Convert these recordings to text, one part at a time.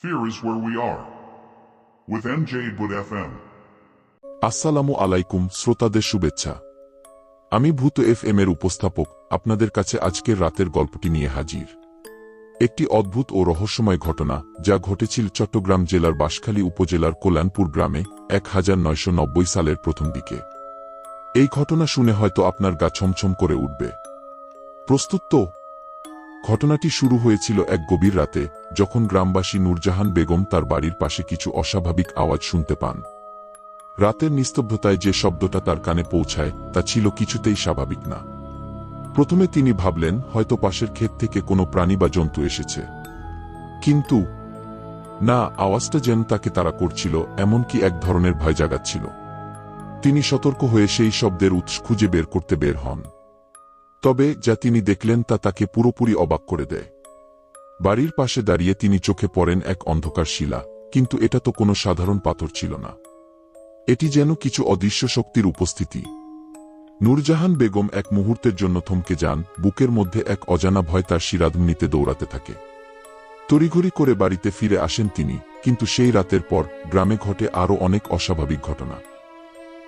Fear is where we are. With MJ Wood FM. আসসালামু আলাইকুম শ্রোতাদের শুভেচ্ছা। আমি ভূত এফএম এর উপস্থাপক আপনাদের কাছে আজকের রাতের গল্পটি নিয়ে হাজির। একটি অদ্ভুত ও রহস্যময় ঘটনা যা ঘটেছিল চট্টগ্রাম জেলার বাঁশখালী উপজেলার কল্যাণপুর গ্রামে 1990 সালের প্রথম দিকে। এই ঘটনা শুনে হয়তো আপনার গা ছমছম করে উঠবে। প্রস্তুত তো? ঘটনাটি শুরু হয়েছিল এক গভীর রাতে, যখন গ্রামবাসী নূরজাহান বেগম তার বাড়ির পাশে কিছু অস্বাভাবিক আওয়াজ শুনতে পান। রাতের নিস্তব্ধতায় যে শব্দটা তার কানে পৌঁছায় তা ছিল কিছুতেই স্বাভাবিক না। প্রথমে তিনি ভাবলেন হয়তো পাশের ক্ষেত থেকে কোনো প্রাণী বা জন্তু এসেছে, কিন্তু না, আওয়াজটা যেন তাকে তাড়া করছিল, এমনকি এক ধরনের ভয় জাগাচ্ছিল। তিনি সতর্ক হয়ে সেই শব্দের উৎস খুঁজে বের করতে বের হন। তবে যা তিনি দেখলেন তা তাকে পুরোপুরি অবাক করে দেয়। বাড়ির পাশে দাঁড়িয়ে তিনি চোখে পড়েন এক অন্ধকার শিলা, কিন্তু এটা তো কোনো সাধারণ পাথর ছিল না। এটি যেন কিছু অদৃশ্য শক্তির উপস্থিতি। নূরজাহান বেগম এক মুহূর্তের জন্য থমকে যান, বুকের মধ্যে এক অজানা ভয় তার শিরাধমনিতে দৌড়াতে থাকে। তড়িঘড়ি করে বাড়িতে ফিরে আসেন তিনি, কিন্তু সেই রাতের পর গ্রামে ঘটে আরও অনেক অস্বাভাবিক ঘটনা।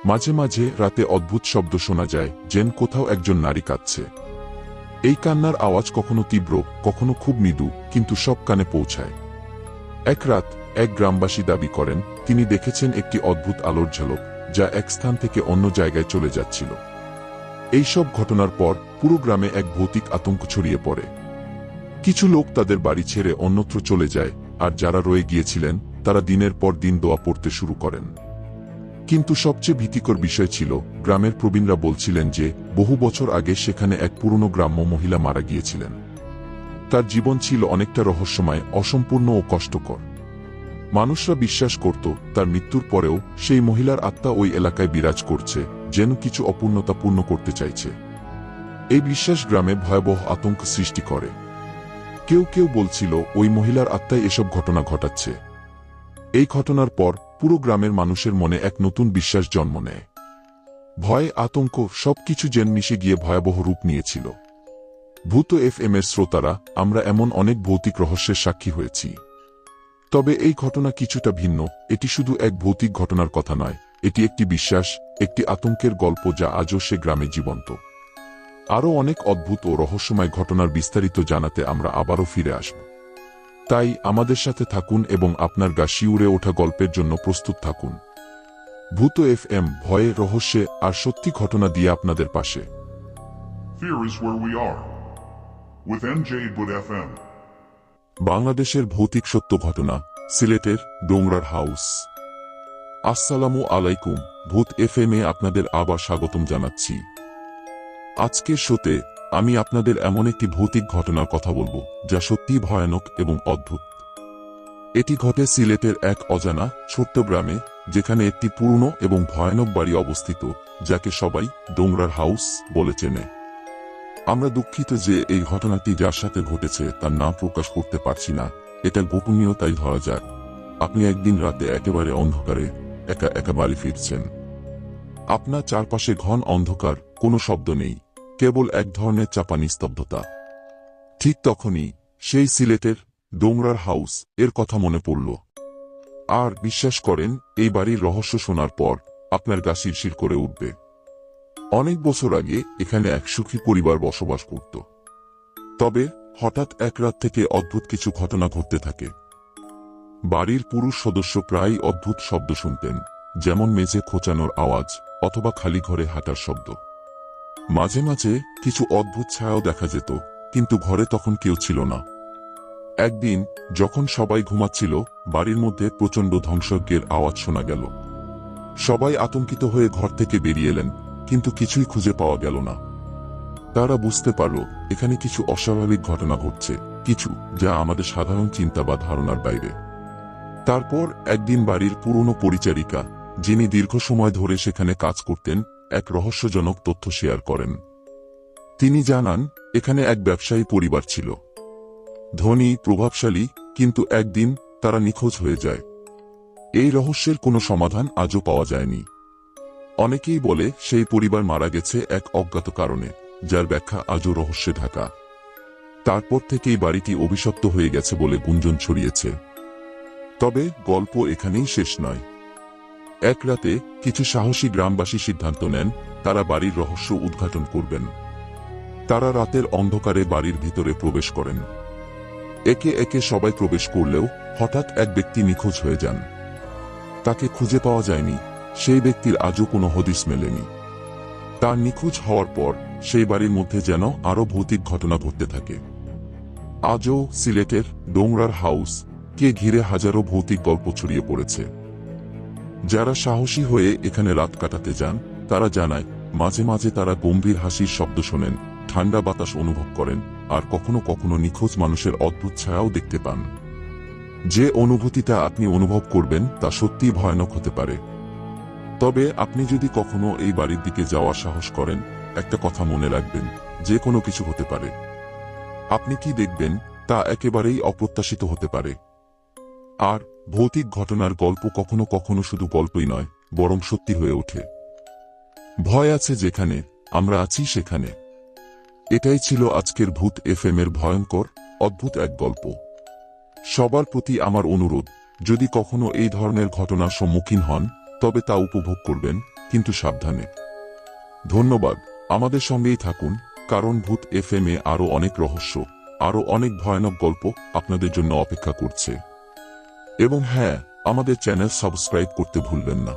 মাঝে মাঝে রাতে অদ্ভুত শব্দ শোনা যায়, যেন কোথাও একজন নারী কাঁদছে। এই কান্নার আওয়াজ কখনো তীব্র, কখনো খুব মৃদু, কিন্তু সব কানে পৌঁছায়। এক রাত এক গ্রামবাসী দাবি করেন তিনি দেখেছেন একটি অদ্ভুত আলোর ঝলক, যা এক স্থান থেকে অন্য জায়গায় চলে যাচ্ছিল। এই সব ঘটনার পর পুরো গ্রামে এক ভৌতিক আতঙ্ক ছড়িয়ে পড়ে। কিছু লোক তাদের বাড়ি ছেড়ে অন্যত্র চলে যায়, আর যারা রয়ে গিয়েছিলেন তারা দিনের পর দিন দোয়া পড়তে শুরু করেন। কিন্তু সবচেয়ে ভীতিকর বিষয় ছিল, গ্রামের প্রবীণরা বলছিলেন যে বহু বছর আগে সেখানে এক পুরনো গ্রাম্য মহিলা মারা গিয়েছিলেন। তার জীবন ছিল অনেকটা রহস্যময়, অসম্পূর্ণ ও কষ্টকর। মানুষরা বিশ্বাস করত তার মৃত্যুর পরেও সেই মহিলার আত্মা ওই এলাকায় বিরাজ করছে, যেন কিছু অপূর্ণতা পূর্ণ করতে চাইছে। এই বিশ্বাস গ্রামে ভয়াবহ আতঙ্ক সৃষ্টি করে। কেউ কেউ বলছিল ওই মহিলার আত্মাই এসব ঘটনা ঘটাচ্ছে। এই ঘটনার পর পুরো গ্রামের মানুষের মনে এক নতুন বিশ্বাস জন্ম নেয়। ভয়, আতঙ্ক সবকিছু যেন মিশে গিয়ে ভয়াবহ রূপ নিয়েছিল। ভূত এফএম এর শ্রোতারা, আমরা এমন অনেক ভৌতিক রহস্যের সাক্ষী হয়েছি। তবে এই ঘটনা কিছুটা ভিন্ন। এটি শুধু এক ভৌতিক ঘটনার কথা নয়, এটি একটি বিশ্বাস, একটি আতঙ্কের গল্প যা আজও সে গ্রামে জীবন্ত। আরও অনেক অদ্ভুত ও রহস্যময় ঘটনার বিস্তারিত জানাতে আমরা আবারও ফিরে আসব। তাই আমাদের সাথে থাকুন এবং আপনার গা শিউরে ওঠা গল্পের জন্য প্রস্তুত থাকুন। ভূত এফএম, ভয়ে, রহস্যে আর সত্যি ঘটনা দিয়ে আপনাদের পাশে। Fear is where we are. With MJ Wood FM. বাংলাদেশের ভৌতিক সত্য ঘটনা, সিলেটের ডোংরার হাউস। আসসালামু আলাইকুম, ভূত এফএম এ আপনাদের আবার স্বাগতম জানাচ্ছি। আজকের শোতে আমি আপনাদের এমন একটি ভৌতিক ঘটনার কথা বলবো যা সত্যিই ভয়ানক এবং অদ্ভুত। এটি ঘটে সিলেটের এক অজানা ছোট্ট গ্রামে, যেখানে একটি পুরনো এবং ভয়ানক বাড়ি অবস্থিত, যাকে সবাই ডোংরার হাউস বলে চেনে। আমরা দুঃখিত যে এই ঘটনাটি যার সাথে ঘটেছে তার নাম প্রকাশ করতে পারছি না, এটা গোপনীয়তাই ধরা যাক। আপনি একদিন রাতে একেবারে অন্ধকারে একা একা বাড়ি ফিরছেন। আপনার চারপাশে ঘন অন্ধকার, কোনো শব্দ নেই, কেবল এক ধরনের চাপা নিস্তব্ধতা। ঠিক তখনই সেই সিলেটের ডোংরার হাউস এর কথা মনে পড়ল। আর বিশ্বাস করেন, এই বাড়ির রহস্য শোনার পর আপনার গা শিরশির করে উঠবে। অনেক বছর আগে এখানে এক সুখী পরিবার বসবাস করত। তবে হঠাৎ এক রাত থেকে অদ্ভুত কিছু ঘটনা ঘটতে থাকে। বাড়ির পুরুষ সদস্য প্রায়ই অদ্ভুত শব্দ শুনতেন, যেমন মেঝে খোঁচানোর আওয়াজ অথবা খালি ঘরে হাঁটার শব্দ। মাঝে মাঝে কিছু অদ্ভুত ছায়াও দেখা যেত, কিন্তু ঘরে তখন কেউ ছিল না। একদিন যখন সবাই ঘুমাচ্ছিল, বাড়ির মধ্যে প্রচণ্ড ধ্বংসযজ্ঞের আওয়াজ শোনা গেল। সবাই আতঙ্কিত হয়ে ঘর থেকে বেরিয়ে এলেন, কিন্তু কিছুই খুঁজে পাওয়া গেল না। তারা বুঝতে পারল এখানে কিছু অস্বাভাবিক ঘটনা ঘটছে, কিছু যা আমাদের সাধারণ চিন্তা বা ধারণার বাইরে। তারপর একদিন বাড়ির পুরনো পরিচারিকা, যিনি দীর্ঘ সময় ধরে সেখানে কাজ করতেন, এক রহস্যজনক তথ্য শেয়ার করেন। তিনি জানান এখানে এক ব্যবসায়ী পরিবার ছিল, ধনী, প্রভাবশালী, কিন্তু একদিন তারা নিখোঁজ হয়ে যায়। এই রহস্যের কোনো সমাধান আজও পাওয়া যায়নি। অনেকেই বলে সেই পরিবার মারা গেছে এক অজ্ঞাত কারণে, যার ব্যাখ্যা আজও রহস্যে ঢাকা। তারপর থেকেই বাড়িটি অভিশপ্ত হয়ে গেছে বলে গুঞ্জন ছড়িয়েছে। তবে গল্প এখানেই শেষ নয়। এক রাতে কিছু সাহসী গ্রামবাসী সিদ্ধান্ত নেন তারা বাড়ির রহস্য উদ্ঘাটন করবেন। তারা রাতের অন্ধকারে বাড়ির ভিতরে প্রবেশ করেন। একে একে সবাই প্রবেশ করলেও হঠাৎ এক ব্যক্তি নিখোঁজ হয়ে যান। তাকে খুঁজে পাওয়া যায়নি। সেই ব্যক্তির আজও কোনো হদিস মেলেনি। তার নিখোঁজ হওয়ার পর সেই বাড়ির মধ্যে যেন আরো ভৌতিক ঘটনা ঘটতে থাকে। আজও সিলেটের ডোংরার হাউস কে ঘিরে হাজারো ভৌতিক গল্প ছড়িয়ে পড়েছে। যারা সাহসী হয়ে এখানে রাত কাটাতে যান তারা জানায় মাঝে মাঝে তারা গম্ভীর হাসির শব্দ শোনেন, ঠান্ডা বাতাস অনুভব করেন, আর কখনো কখনো নিখোঁজ মানুষের অদ্ভুত ছায়াও দেখতে পান। যে অনুভূতিটা আপনি অনুভব করবেন তা সত্যিই ভয়ানক হতে পারে। তবে আপনি যদি কখনো এই বাড়ির দিকে যাওয়ার সাহস করেন, একটা কথা মনে রাখবেন, যে কোনো কিছু হতে পারে। আপনি কি দেখবেন তা একেবারেই অপ্রত্যাশিত হতে পারে। আর ভৌতিক ঘটনার গল্প কখনো কখনো শুধু গল্পই নয়, বরং সত্যি হয়ে ওঠে। ভয় আছে যেখানে, আমরা আছি সেখানে। এটাই ছিল আজকের ভূত এফএম এর ভয়ঙ্কর অদ্ভুত এক গল্প। সবার প্রতি আমার অনুরোধ, যদি কখনো এই ধরনের ঘটনার সম্মুখীন হন তবে তা উপভোগ করবেন, কিন্তু সাবধানে। ধন্যবাদ। আমাদের সঙ্গেই থাকুন, কারণ ভূত এফএম এ আরো অনেক রহস্য, আরো অনেক ভয়ানক গল্প আপনাদের জন্য অপেক্ষা করছে। এবং হ্যাঁ, আমাদের চ্যানেল সাবস্ক্রাইব করতে ভুলবেন না।